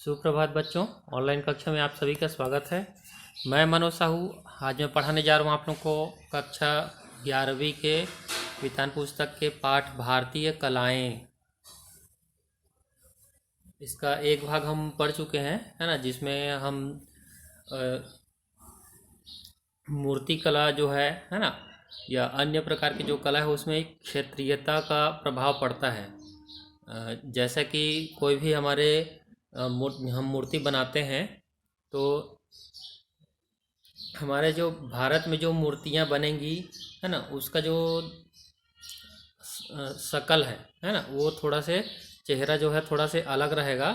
सुप्रभात बच्चों, ऑनलाइन कक्षा में आप सभी का स्वागत है। मैं मनोज साहू। आज मैं पढ़ाने जा रहा हूँ आप लोग को कक्षा 11वीं के विज्ञान पुस्तक के पाठ भारतीय कलाएं। इसका एक भाग हम पढ़ चुके हैं, है ना, जिसमें हम मूर्ति कला जो है ना, या अन्य प्रकार की जो कला है उसमें एक क्षेत्रीयता का प्रभाव पड़ता है। जैसा कि कोई भी हमारे हम मूर्ति बनाते हैं तो हमारे जो भारत में जो मूर्तियां बनेंगी, है ना, उसका जो शकल है ना, वो थोड़ा से चेहरा जो है थोड़ा से अलग रहेगा,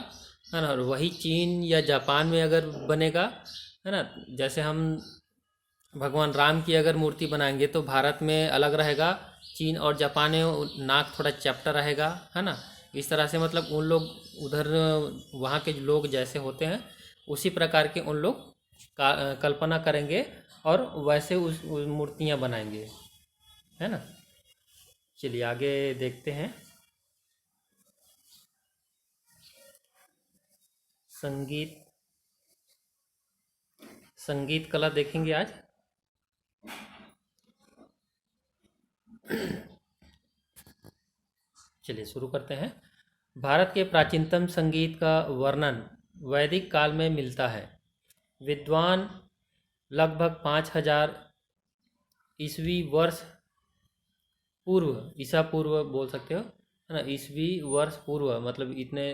है ना। और वही चीन या जापान में अगर बनेगा, है ना, जैसे हम भगवान राम की अगर मूर्ति बनाएंगे तो भारत में अलग रहेगा, चीन और जापान में नाक थोड़ा चैप्टा रहेगा, है ना। इस तरह से मतलब उन लोग उधर वहाँ के लोग जैसे होते हैं उसी प्रकार के उन लोग का कल्पना करेंगे और वैसे उस मूर्तियाँ बनाएंगे, है ना। चलिए आगे देखते हैं। संगीत कला देखेंगे आज। चलिए शुरू करते हैं। भारत के प्राचीनतम संगीत का वर्णन वैदिक काल में मिलता है। विद्वान लगभग 5000 ईसवी वर्ष पूर्व, ईसा पूर्व बोल सकते हो, है ना, ईसवी वर्ष पूर्व मतलब इतने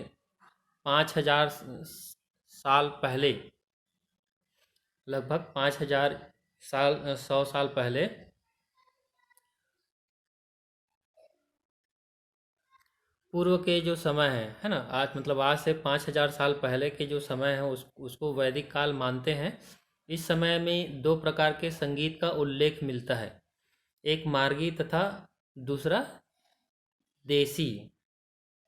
5000 साल पहले, लगभग 5000 साल 100 साल पहले पूर्व के जो समय है ना, आज मतलब आज से 5000 साल पहले के जो समय है उसको वैदिक काल मानते हैं। इस समय में दो प्रकार के संगीत का उल्लेख मिलता है, एक मार्गी तथा दूसरा देसी।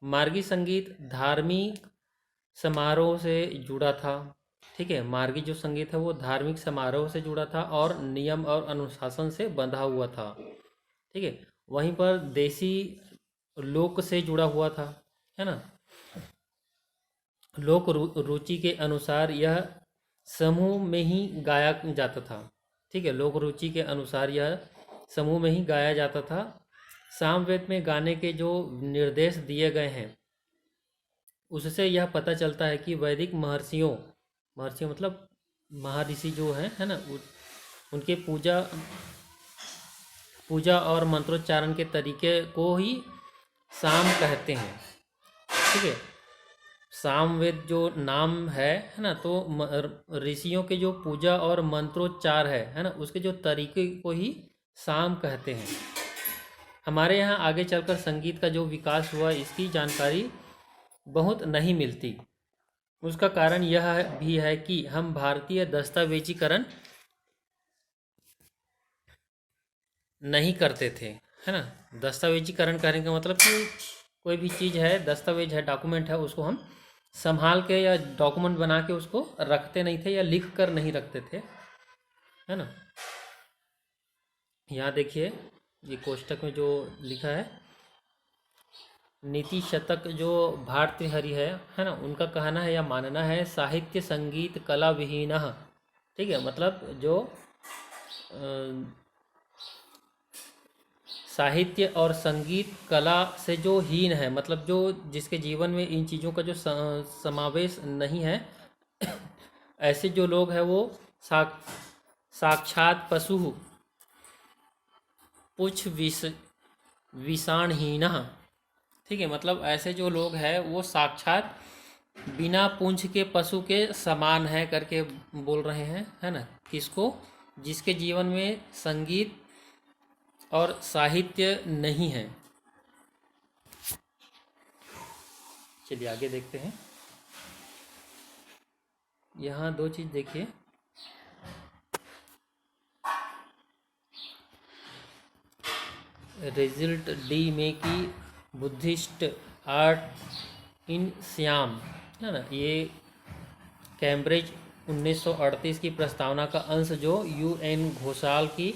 मार्गी संगीत धार्मिक समारोह से जुड़ा था, ठीक है। मार्गी जो संगीत है वो धार्मिक समारोह से जुड़ा था और नियम और अनुशासन से बंधा हुआ था, ठीक है। वहीं पर देसी लोक से जुड़ा हुआ था, है ना। लोक रुचि के अनुसार यह समूह में ही गाया जाता था, ठीक है। लोक रुचि के अनुसार यह समूह में ही गाया जाता था। सामवेद में गाने के जो निर्देश दिए गए हैं उससे यह पता चलता है कि वैदिक महर्षियों मतलब महर्षि जो हैं, है ना, उनके पूजा और मंत्रोच्चारण के तरीके को ही साम कहते हैं, ठीक है। सामवेद जो नाम है ना, तो ऋषियों के जो पूजा और मंत्रोच्चार है ना, उसके जो तरीके को ही साम कहते हैं। हमारे यहाँ आगे चलकर संगीत का जो विकास हुआ इसकी जानकारी बहुत नहीं मिलती। उसका कारण यह भी है कि हम भारतीय दस्तावेजीकरण नहीं करते थे, है ना। दस्तावेजीकरण करने का मतलब कि कोई भी चीज़ है, दस्तावेज है, डॉक्यूमेंट है, उसको हम संभाल के या डॉक्यूमेंट बना के उसको रखते नहीं थे या लिख कर नहीं रखते थे, है ना। यहाँ देखिए ये कोष्टक में जो लिखा है, नीति शतक जो भारतहरि है ना, उनका कहना है या मानना है साहित्य संगीत कला विहीन, ठीक है। मतलब जो साहित्य और संगीत कला से जो हीन है, मतलब जो जिसके जीवन में इन चीज़ों का जो समावेश नहीं है ऐसे जो लोग हैं वो साक्षात पशु पुच्छ विषाणहीन, ठीक है। मतलब ऐसे जो लोग हैं वो साक्षात बिना पूंछ के पशु के समान है करके बोल रहे हैं, है ना। किसको? जिसके जीवन में संगीत और साहित्य नहीं है। चलिए आगे देखते हैं। यहाँ दो चीज़ देखिए, रिजल्ट डी में की बुद्धिस्ट आर्ट इन श्याम, है ना, ये कैम्ब्रिज 1938 की प्रस्तावना का अंश जो UN घोषाल की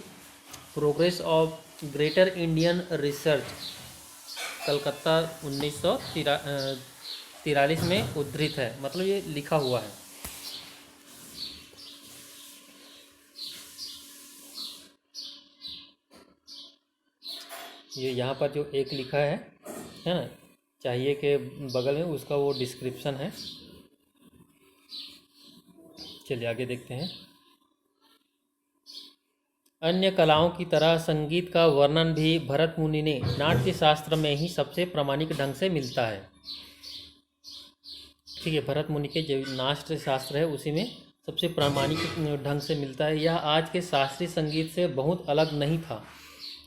progress of greater Indian research Calcutta 43 में उद्धृत है, मतलब ये लिखा हुआ है। ये यहाँ पर जो एक लिखा है ना, चाहिए के बगल में उसका वो डिस्क्रिप्शन है। चलिए आगे देखते हैं। अन्य कलाओं की तरह संगीत का वर्णन भी भरत मुनि ने नाट्य शास्त्र में ही सबसे प्रामाणिक ढंग से मिलता है। ठीक है, भरत मुनि के जो नाट्य शास्त्र है उसी में सबसे प्रामाणिक ढंग से मिलता है। यह आज के शास्त्रीय संगीत से बहुत अलग नहीं था।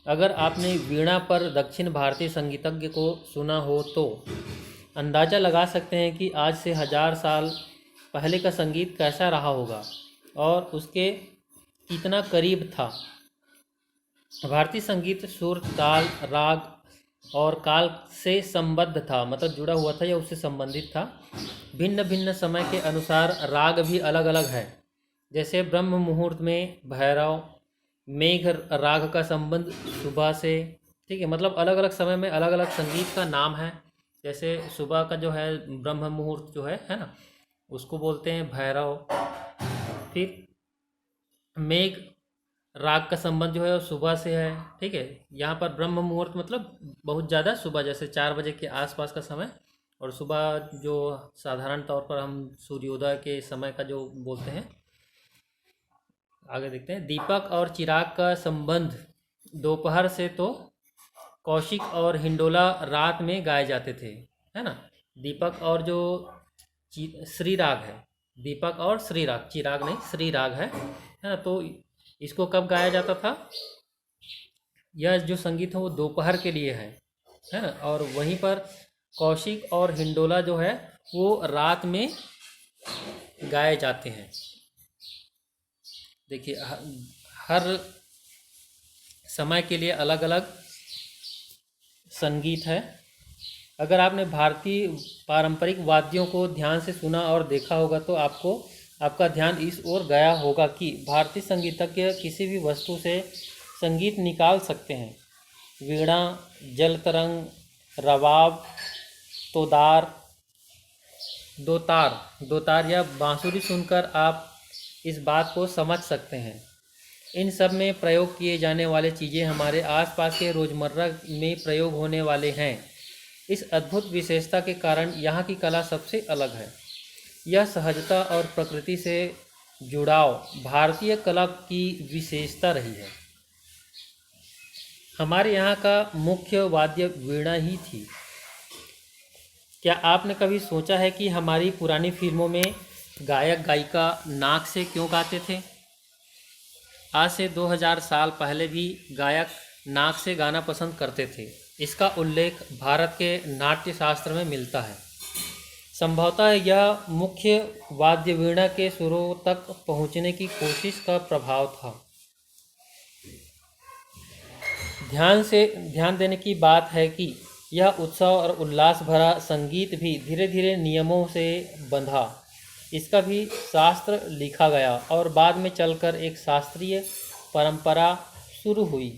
अगर आपने वीणा पर दक्षिण भारतीय संगीतज्ञ को सुना हो तो अंदाज़ा लगा सकते हैं कि आज से 1000 साल पहले का संगीत कैसा रहा होगा और उसके कितना करीब था। भारतीय संगीत सुर, ताल, राग और काल से संबद्ध था, मतलब जुड़ा हुआ था या उससे संबंधित था। भिन्न भिन्न समय के अनुसार राग भी अलग अलग है। जैसे ब्रह्म मुहूर्त में भैरव, मेघ राग का संबंध सुबह से। ठीक है, मतलब अलग अलग समय में अलग अलग संगीत का नाम है। जैसे सुबह का जो है ब्रह्म मुहूर्त जो है ना, उसको बोलते हैं भैरव। फिर मेघ राग का संबंध जो है वो सुबह से है। ठीक है, यहाँ पर ब्रह्म मुहूर्त मतलब बहुत ज़्यादा सुबह, जैसे 4 बजे के आसपास का समय, और सुबह जो साधारण तौर पर हम सूर्योदय के समय का जो बोलते हैं। आगे देखते हैं। दीपक और चिराग का संबंध दोपहर से तो कौशिक और हिंडोला रात में गाए जाते थे, है ना। दीपक और जो श्री राग है, दीपक और श्री राग, चिराग नहीं श्री राग है ना। तो इसको कब गाया जाता था? यह जो संगीत है वो दोपहर के लिए है ना। और वहीं पर कौशिक और हिंडोला जो है वो रात में गाए जाते हैं। देखिए हर समय के लिए अलग अलग संगीत है। अगर आपने भारतीय पारंपरिक वाद्यों को ध्यान से सुना और देखा होगा तो आपका ध्यान इस ओर गया होगा कि भारतीय संगीतज्ञ किसी भी वस्तु से संगीत निकाल सकते हैं। वीणा, जल तरंग, रबाब, तोदार, दोतार या बांसुरी सुनकर आप इस बात को समझ सकते हैं। इन सब में प्रयोग किए जाने वाले चीज़ें हमारे आसपास के रोज़मर्रा में प्रयोग होने वाले हैं। इस अद्भुत विशेषता के कारण यहाँ की कला सबसे अलग है। यह सहजता और प्रकृति से जुड़ाव भारतीय कला की विशेषता रही है। हमारे यहाँ का मुख्य वाद्य वीणा ही थी। क्या आपने कभी सोचा है कि हमारी पुरानी फिल्मों में गायक गायिका नाक से क्यों गाते थे? आज से 2000 साल पहले भी गायक नाक से गाना पसंद करते थे। इसका उल्लेख भारत के नाट्य शास्त्र में मिलता है। संभवतः यह मुख्य वाद्य वीणा के सुरों तक पहुंचने की कोशिश का प्रभाव था। ध्यान देने की बात है कि यह उत्सव और उल्लास भरा संगीत भी धीरे धीरे नियमों से बंधा। इसका भी शास्त्र लिखा गया और बाद में चलकर एक शास्त्रीय परंपरा शुरू हुई।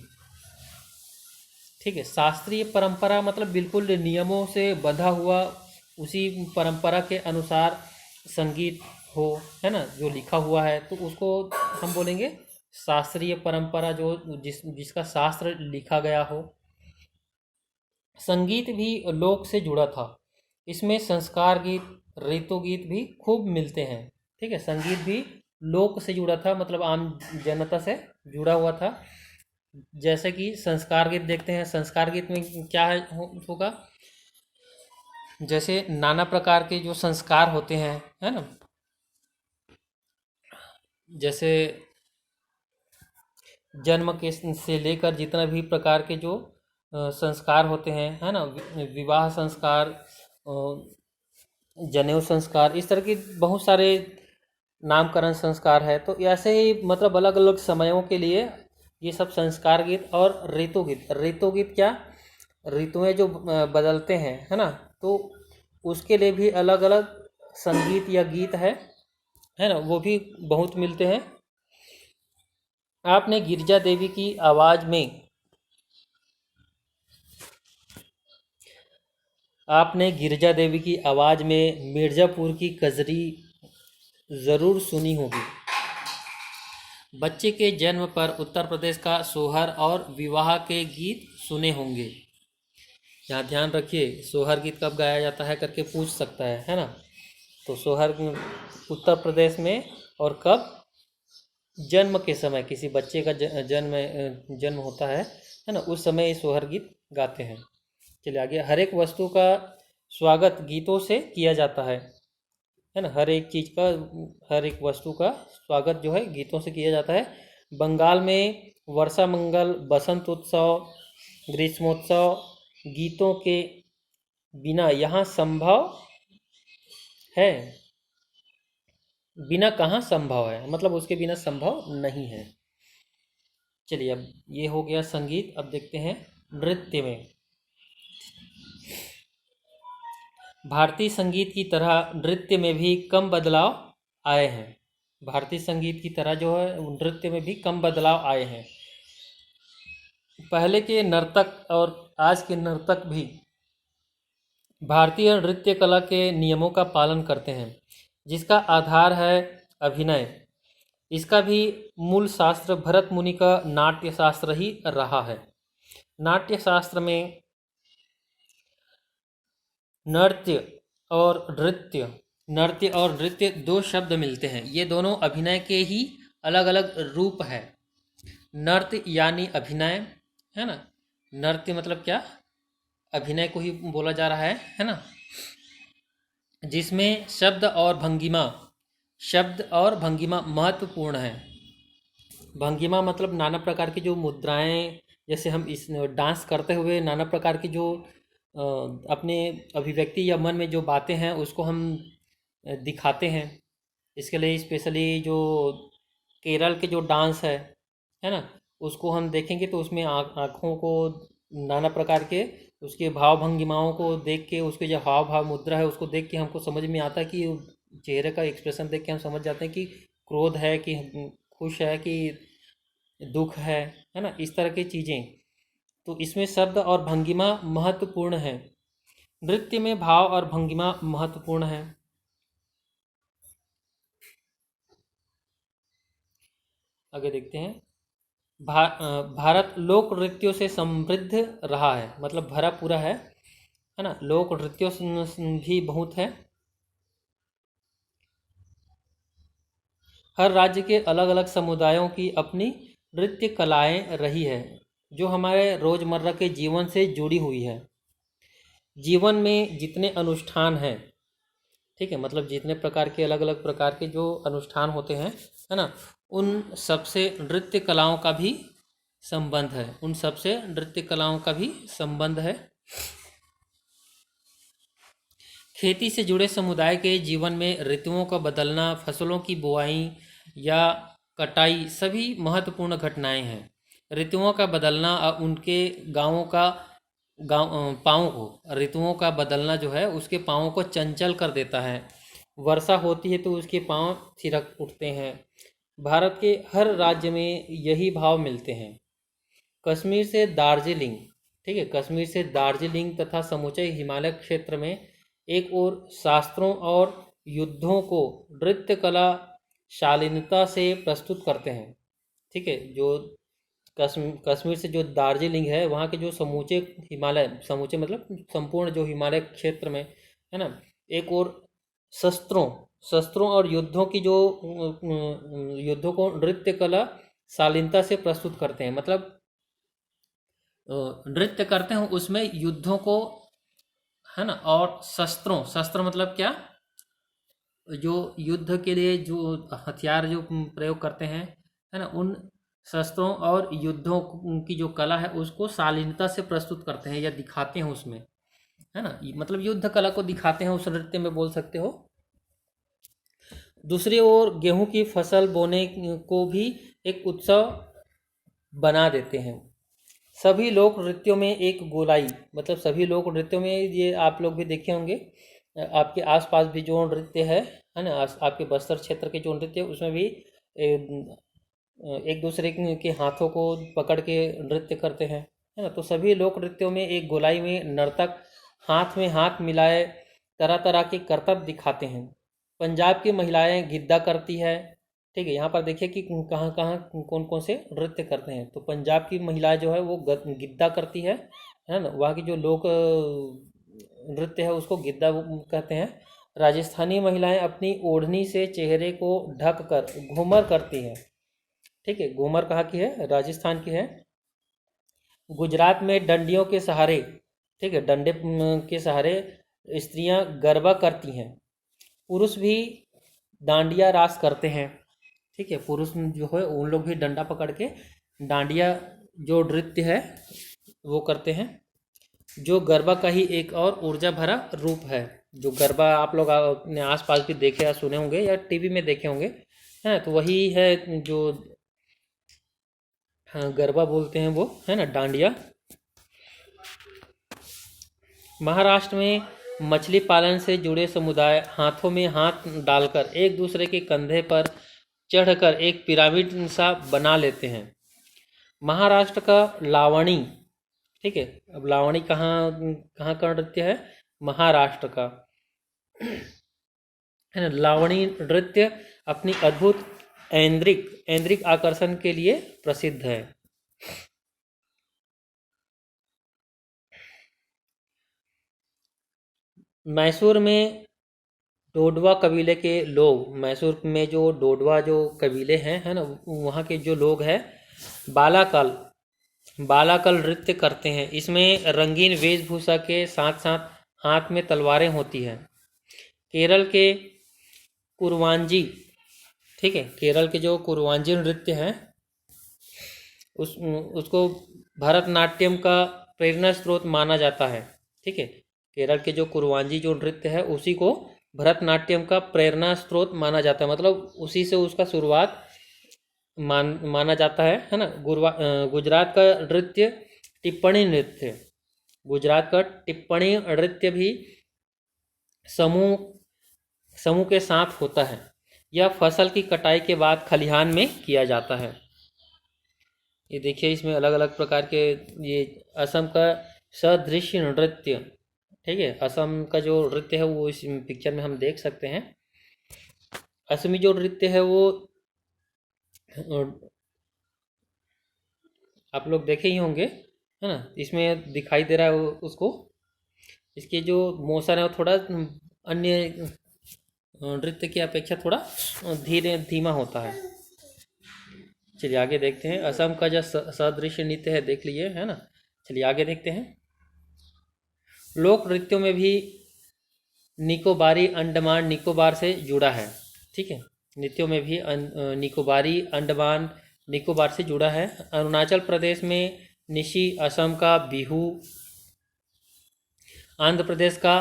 ठीक है, शास्त्रीय परंपरा मतलब बिल्कुल नियमों से बंधा हुआ, उसी परंपरा के अनुसार संगीत हो, है ना, जो लिखा हुआ है तो उसको हम बोलेंगे शास्त्रीय परंपरा, जो जिसका शास्त्र लिखा गया हो। संगीत भी लोक से जुड़ा था। इसमें संस्कार गीत, ऋतु गीत भी खूब मिलते हैं। ठीक है, संगीत भी लोक से जुड़ा था, मतलब आम जनता से जुड़ा हुआ था। जैसे कि संस्कार गीत देखते हैं। संस्कार गीत में क्या होगा? जैसे नाना प्रकार के जो संस्कार होते हैं, है ना, जैसे जन्म के से लेकर जितना भी प्रकार के जो संस्कार होते हैं, है ना, विवाह संस्कार, जनेऊ संस्कार, इस तरह के बहुत सारे नामकरण संस्कार है। तो ऐसे ही मतलब अलग अलग समयों के लिए ये सब संस्कार गीत। और ऋतु गीत क्या? ऋतुएं जो बदलते हैं, है ना, तो उसके लिए भी अलग अलग संगीत या गीत है ना, वो भी बहुत मिलते हैं। आपने गिरजा देवी की आवाज़ में आपने गिरजा देवी की आवाज़ में मिर्ज़ापुर की कजरी ज़रूर सुनी होगी। बच्चे के जन्म पर उत्तर प्रदेश का सोहर और विवाह के गीत सुने होंगे। यहाँ ध्यान रखिए, सोहर गीत कब गाया जाता है करके पूछ सकता है ना। तो सोहर उत्तर प्रदेश में, और कब? जन्म के समय, किसी बच्चे का जन्म होता है ना, उस समय ये सोहर गीत गाते हैं। चलिए आगे। हर एक वस्तु का स्वागत गीतों से किया जाता है ना। हर एक चीज़ का, हर एक वस्तु का स्वागत जो है गीतों से किया जाता है। बंगाल में वर्षा मंगल, बसंत उत्सव, ग्रीष्मोत्सव गीतों के बिना यहाँ संभव है। बिना कहाँ संभव है, मतलब उसके बिना संभव नहीं है। चलिए, अब ये हो गया संगीत। अब देखते हैं नृत्य में। भारतीय संगीत की तरह नृत्य में भी कम बदलाव आए हैं। भारतीय संगीत की तरह जो है नृत्य में भी कम बदलाव आए हैं। पहले के नर्तक और आज के नर्तक भी भारतीय नृत्य कला के नियमों का पालन करते हैं, जिसका आधार है अभिनय। इसका भी मूल शास्त्र भरत मुनि का नाट्य शास्त्र ही रहा है। नाट्य शास्त्र में नृत्य और नृत्य दो शब्द मिलते हैं। ये दोनों अभिनय के ही अलग अलग रूप है। नृत्य यानी अभिनय, है ना। नृत्य मतलब क्या? अभिनय को ही बोला जा रहा है ना, जिसमें शब्द और भंगिमा महत्वपूर्ण है। भंगिमा मतलब नाना प्रकार की जो मुद्राएं, जैसे हम इस डांस करते हुए नाना प्रकार की जो अपने अभिव्यक्ति या मन में जो बातें हैं उसको हम दिखाते हैं। इसके लिए स्पेशली जो केरल के जो डांस है ना, उसको हम देखेंगे तो उसमें आँखों को नाना प्रकार के उसके भाव भंगिमाओं को देख के, उसके जो हाव भाव मुद्रा है उसको देख के हमको समझ में आता है कि चेहरे का एक्सप्रेशन देख के हम समझ जाते हैं कि क्रोध है, कि खुश है, कि दुख है ना, इस तरह की चीज़ें। तो इसमें शब्द और भंगिमा महत्वपूर्ण है। नृत्य में भाव और भंगिमा महत्वपूर्ण है। आगे देखते हैं। भारत लोक नृत्यों से समृद्ध रहा है, मतलब भरा पूरा है ना। लोक नृत्यों भी बहुत है। हर राज्य के अलग अलग समुदायों की अपनी नृत्य कलाएं रही है, जो हमारे रोज़मर्रा के जीवन से जुड़ी हुई है। जीवन में जितने अनुष्ठान हैं, ठीक है, मतलब जितने प्रकार के अलग अलग प्रकार के जो अनुष्ठान होते हैं, है ना, उन सबसे नृत्य कलाओं का भी संबंध है। उन सबसे नृत्य कलाओं का भी संबंध है। खेती से जुड़े समुदाय के जीवन में ऋतुओं का बदलना, फसलों की बुआई या कटाई सभी महत्वपूर्ण घटनाएं हैं। ऋतुओं का बदलना उनके पाँव को, ऋतुओं का बदलना जो है उसके पाँव को चंचल कर देता है। वर्षा होती है तो उसके पाँव थिरक उठते हैं। भारत के हर राज्य में यही भाव मिलते हैं। कश्मीर से दार्जिलिंग, ठीक है, कश्मीर से दार्जिलिंग तथा समूचे हिमालय क्षेत्र में एक और शास्त्रों और युद्धों को नृत्य कला शालीनता से प्रस्तुत करते हैं। ठीक है, जो कश्मीर से जो दार्जिलिंग है, वहाँ के जो समूचे हिमालय, समूचे मतलब संपूर्ण जो हिमालय क्षेत्र में है ना, एक और शस्त्रों और युद्धों की जो युद्धों को नृत्य कला शालीनता से प्रस्तुत करते हैं। मतलब नृत्य करते हैं उसमें युद्धों को, है ना। और शस्त्र मतलब क्या? जो युद्ध के लिए जो हथियार जो प्रयोग करते हैं, है ना, उन शस्त्रों और युद्धों की जो कला है उसको शालीनता से प्रस्तुत करते हैं या दिखाते हैं उसमें, है ना। मतलब युद्ध कला को दिखाते हैं उस नृत्य में, बोल सकते हो। दूसरी ओर गेहूं की फसल बोने को भी एक उत्सव बना देते हैं। सभी लोक नृत्यों में एक गोलाई, मतलब सभी लोक नृत्यों में, ये आप लोग भी देखे होंगे, आपके आसपास भी जो नृत्य है ना, आपके बस्तर क्षेत्र के जो नृत्य है उसमें भी एक दूसरे के हाथों को पकड़ के नृत्य करते हैं, है ना। तो सभी लोक नृत्यों में एक गोलाई में नर्तक हाथ में हाथ मिलाए तरह तरह के करतब दिखाते हैं। पंजाब की महिलाएं गिद्दा करती है। ठीक है, यहाँ पर देखिए कि कहाँ कहाँ कौन कौन से नृत्य करते हैं। तो पंजाब की महिलाएं जो है वो गिद्दा करती है ना। वहाँ की जो लोक नृत्य है उसको गिद्दा कहते हैं। राजस्थानी महिलाएं अपनी ओढ़नी से चेहरे को ढक कर घूमर करती हैं। ठीक है, घूमर कहाँ की है? राजस्थान की है। गुजरात में डंडियों के सहारे, ठीक है, डंडे के सहारे स्त्रियां गरबा करती हैं। पुरुष भी डांडिया रास करते हैं। ठीक है, पुरुष जो है उन लोग भी डंडा पकड़ के डांडिया जो नृत्य है वो करते हैं, जो गरबा का ही एक और ऊर्जा भरा रूप है। जो गरबा आप लोग अपने आसपास भी देखे या सुने होंगे या टीवी में देखे होंगे, है तो वही है जो हाँ गरबा बोलते हैं वो, है ना, डांडिया। महाराष्ट्र में मछली पालन से जुड़े समुदाय हाथों में हाथ डालकर एक दूसरे के कंधे पर चढ़कर एक पिरामिड सा बना लेते हैं। महाराष्ट्र का लावणी, ठीक है, अब लावणी कहाँ कहाँ का नृत्य है? महाराष्ट्र का, है ना। लावणी नृत्य अपनी अद्भुत ऐन्द्रिक आकर्षण के लिए प्रसिद्ध है। मैसूर में डोडवा कबीले के लोग, मैसूर में जो डोडवा जो कबीले हैं, है ना, वहाँ के जो लोग हैं बालाकल नृत्य करते हैं। इसमें रंगीन वेशभूषा के साथ साथ हाथ में तलवारें होती हैं। केरल के कुरवांजी, ठीक है, केरल के जो कुरवांजी नृत्य हैं उसको भरतनाट्यम का प्रेरणा स्रोत माना जाता है। ठीक है, केरल के जो कुरवांजी जो नृत्य है उसी को भरतनाट्यम का प्रेरणा स्रोत माना जाता है, मतलब उसी से उसका शुरुआत माना जाता है ना। गुजरात का नृत्य टिप्पणी नृत्य, गुजरात का टिप्पणी नृत्य भी समूह के साथ होता है। यह फसल की कटाई के बाद खलिहान में किया जाता है। ये देखिए इसमें अलग अलग प्रकार के, ये असम का सदृश्य नृत्य, ठीक है, असम का जो नृत्य है वो इस पिक्चर में हम देख सकते हैं। असमी जो नृत्य है वो आप लोग देखे ही होंगे, है ना। इसमें दिखाई दे रहा है उसको, इसके जो मोशन है वो थोड़ा अन्य नृत्य की अपेक्षा थोड़ा धीमा होता है। चलिए आगे देखते हैं। असम का जो सदृश्य नृत्य है देख लिए, है ना। चलिए आगे देखते हैं। लोक नृत्यों में भी निकोबारी अंडमान निकोबार से जुड़ा है। ठीक है, नृत्यों में भी निकोबारी अंडमान निकोबार से जुड़ा है। अरुणाचल प्रदेश में निशी, असम का बिहू, आंध्र प्रदेश का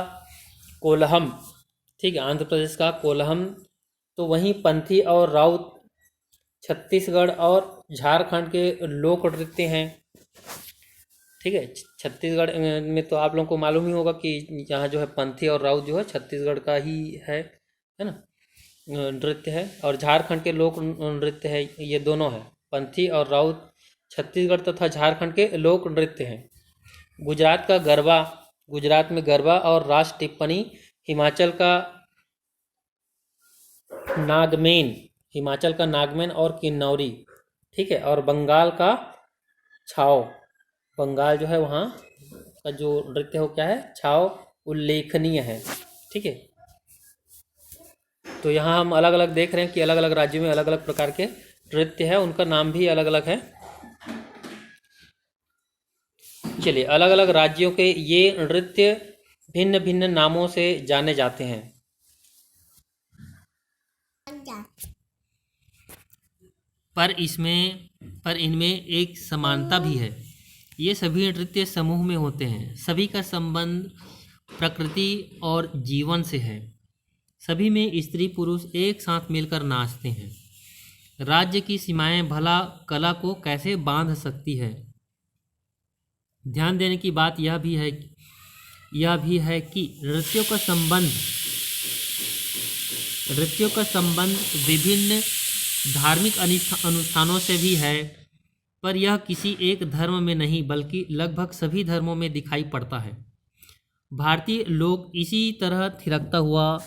कोलहम, ठीक है, आंध्र प्रदेश का कोलहम। तो वहीं पंथी और राउत छत्तीसगढ़ और झारखंड के लोक नृत्य हैं। ठीक है, छत्तीसगढ़ में तो आप लोगों को मालूम ही होगा कि यहाँ जो है पंथी और राउत जो है छत्तीसगढ़ का ही है ना, नृत्य है। और झारखंड के लोक नृत्य है, ये दोनों है, पंथी और राउत छत्तीसगढ़ तथा झारखंड के लोक नृत्य हैं। गुजरात का गरबा, गुजरात में गरबा और रास टिप्पणी, हिमाचल का नागमेन, हिमाचल का नागमेन और किन्नौरी, ठीक है, और बंगाल का छाओ, बंगाल जो है वहाँ का जो नृत्य हो क्या है? छाओ उल्लेखनीय है। ठीक है, तो यहाँ हम अलग अलग देख रहे हैं कि अलग अलग राज्यों में अलग अलग प्रकार के नृत्य है, उनका नाम भी अलग अलग है। चलिए, अलग अलग राज्यों के ये नृत्य भिन्न भिन्न नामों से जाने जाते हैं। पर इनमें एक समानता भी है। ये सभी नृत्य समूह में होते हैं। सभी का संबंध प्रकृति और जीवन से है। सभी में स्त्री पुरुष एक साथ मिलकर नाचते हैं। राज्य की सीमाएं भला कला को कैसे बांध सकती है। ध्यान देने की बात यह भी है कि नृत्यों का संबंध विभिन्न धार्मिक अनुष्ठानों से भी है, पर यह किसी एक धर्म में नहीं बल्कि लगभग सभी धर्मों में दिखाई पड़ता है। भारतीय लोग इसी तरह थिरकता हुआ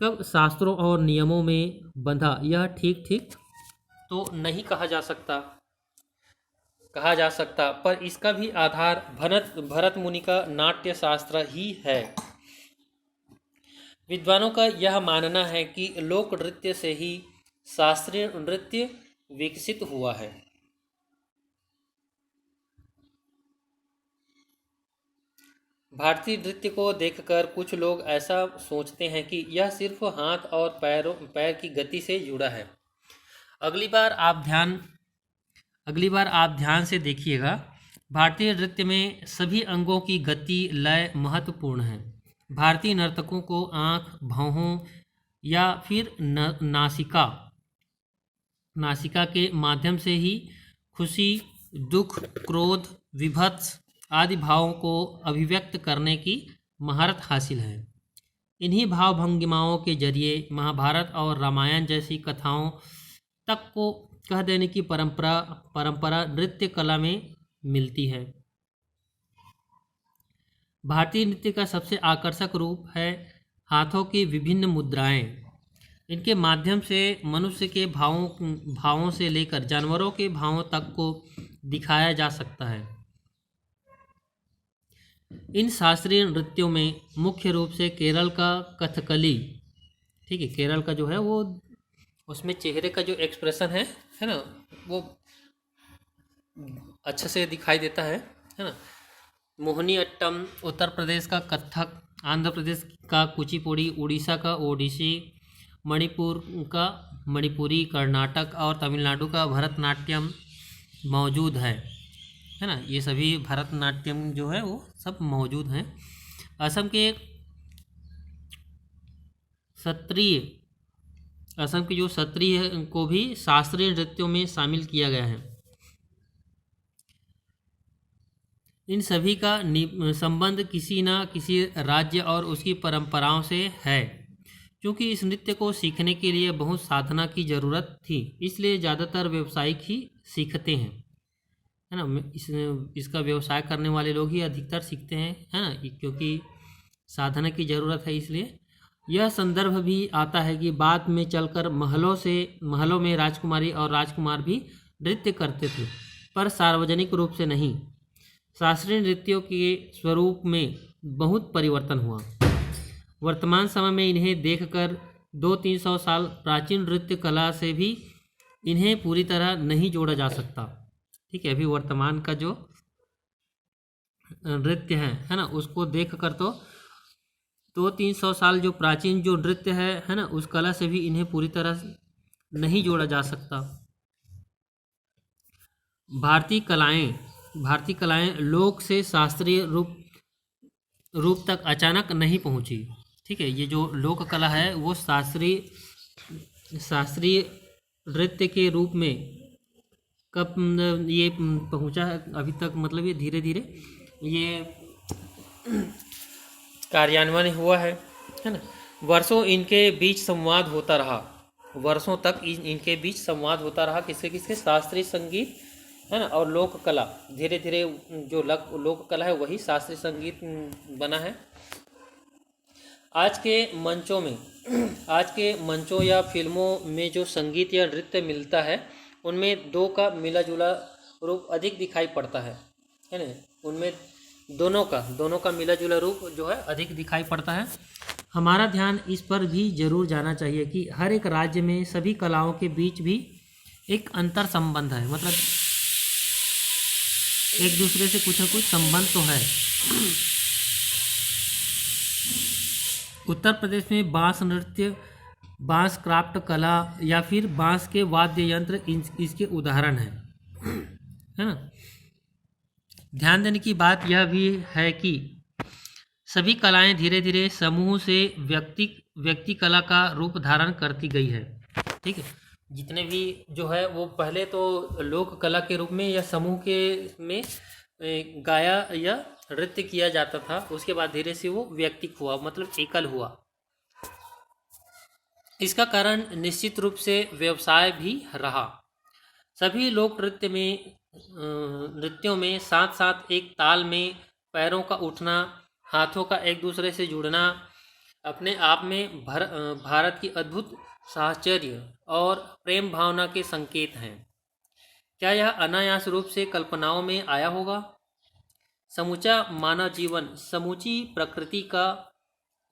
कब शास्त्रों और नियमों में बंधा, यह ठीक ठीक तो नहीं कहा जा सकता, पर इसका भी आधार भरत मुनि का नाट्य शास्त्र ही है। विद्वानों का यह मानना है कि लोक नृत्य से ही शास्त्रीय नृत्य विकसित हुआ है। भारतीय नृत्य को देखकर कुछ लोग ऐसा सोचते हैं कि यह सिर्फ हाथ और पैर की गति से जुड़ा है। अगली बार आप ध्यान से देखिएगा। भारतीय नृत्य में सभी अंगों की गति लय महत्वपूर्ण है। भारतीय नर्तकों को आँख, भौहों या फिर नासिका के माध्यम से ही खुशी, दुख, क्रोध, विभत्स आदि भावों को अभिव्यक्त करने की महारत हासिल है। इन्हीं भाव भंगिमाओं के जरिए महाभारत और रामायण जैसी कथाओं तक को कह देने की परंपरा नृत्य कला में मिलती है। भारतीय नृत्य का सबसे आकर्षक रूप है हाथों की विभिन्न मुद्राएं। इनके माध्यम से मनुष्य के भावों से लेकर जानवरों के भावों तक को दिखाया जा सकता है। इन शास्त्रीय नृत्यों में मुख्य रूप से केरल का कथकली, ठीक है, केरल का जो है वो उसमें चेहरे का जो एक्सप्रेशन है ना, वो अच्छे से दिखाई देता है ना। मोहिनी अट्टम, उत्तर प्रदेश का कथक, आंध्र प्रदेश का कुचिपुड़ी, उड़ीसा का ओडिसी, मणिपुर का मणिपुरी, कर्नाटक और तमिलनाडु का भरतनाट्यम मौजूद है ना। ये सभी भरतनाट्यम जो है वो सब मौजूद हैं। असम के जो सत्रिय को भी शास्त्रीय नृत्यों में शामिल किया गया है। इन सभी का संबंध किसी न किसी राज्य और उसकी परंपराओं से है। क्योंकि इस नृत्य को सीखने के लिए बहुत साधना की ज़रूरत थी, इसलिए ज़्यादातर व्यावसायिक ही सीखते हैं, है ना। इसका व्यवसाय करने वाले लोग ही अधिकतर सीखते हैं, है ना, क्योंकि साधना की ज़रूरत है। इसलिए यह संदर्भ भी आता है कि बाद में चलकर महलों में राजकुमारी और राजकुमार भी नृत्य करते थे, पर सार्वजनिक रूप से नहीं। शास्त्रीय नृत्यों के स्वरूप में बहुत परिवर्तन हुआ। वर्तमान समय में इन्हें देखकर 200-300 साल प्राचीन नृत्य कला से भी इन्हें पूरी तरह नहीं जोड़ा जा सकता, ठीक है। अभी वर्तमान का जो नृत्य है ना, उसको देखकर तो 200-300 साल जो प्राचीन जो नृत्य है ना, उस कला से भी इन्हें पूरी तरह नहीं जोड़ा जा सकता। भारतीय कलाएं लोक से शास्त्रीय रूप तक अचानक नहीं पहुंची, ठीक है। ये जो लोक कला है वो शास्त्रीय नृत्य के रूप में कब ये पहुंचा है अभी तक, मतलब ये धीरे धीरे ये कार्यान्वयन हुआ है ना। वर्षों इनके बीच संवाद होता रहा, वर्षों तक इनके बीच संवाद होता रहा। किसके शास्त्रीय संगीत है ना और लोक कला। धीरे धीरे जो लोक कला है वही शास्त्रीय संगीत बना है। आज के मंचों या फिल्मों में जो संगीत या नृत्य मिलता है उनमें दो का मिला जुला रूप अधिक दिखाई पड़ता है ना। उनमें दोनों का मिला जुला रूप जो है अधिक दिखाई पड़ता है। हमारा ध्यान इस पर भी जरूर जाना चाहिए कि हर एक राज्य में सभी कलाओं के बीच भी एक अंतर संबंध है, मतलब एक दूसरे से कुछ न कुछ संबंध तो है। उत्तर प्रदेश में बांस नृत्य, बांस क्राफ्ट कला या फिर बांस के वाद्य यंत्र इसके उदाहरण है ना। ध्यान देने की बात यह भी है कि सभी कलाएं धीरे धीरे समूह से व्यक्ति कला का रूप धारण करती गई है, ठीक है। जितने भी जो है वो पहले तो लोक कला के रूप में या समूह के में गाया या नृत्य किया जाता था, उसके बाद धीरे से वो व्यक्तिक हुआ, मतलब एकल हुआ। इसका कारण निश्चित रूप से व्यवसाय भी रहा। सभी लोक नृत्यों में साथ साथ एक ताल में पैरों का उठना, हाथों का एक दूसरे से जुड़ना अपने आप में भारत की अद्भुत साहचर्य और प्रेम भावना के संकेत हैं। क्या यह अनायास रूप से कल्पनाओं में आया होगा? समूचा मानव जीवन समूची प्रकृति का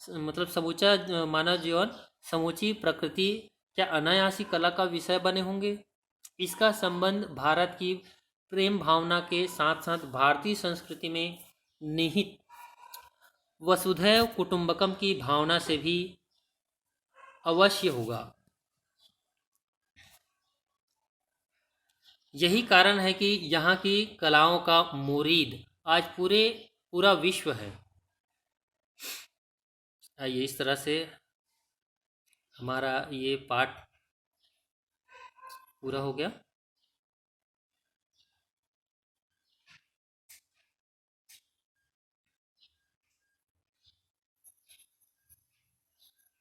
मतलब समूचा मानव जीवन समूची प्रकृति क्या अनायासी कला का विषय बने होंगे? इसका संबंध भारत की प्रेम भावना के साथ साथ भारतीय संस्कृति में निहित वसुधैव कुटुंबकम की भावना से भी अवश्य होगा। यही कारण है कि यहाँ की कलाओं का मुरीद आज पूरा विश्व है। आइए, इस तरह से हमारा ये पाठ पूरा हो गया।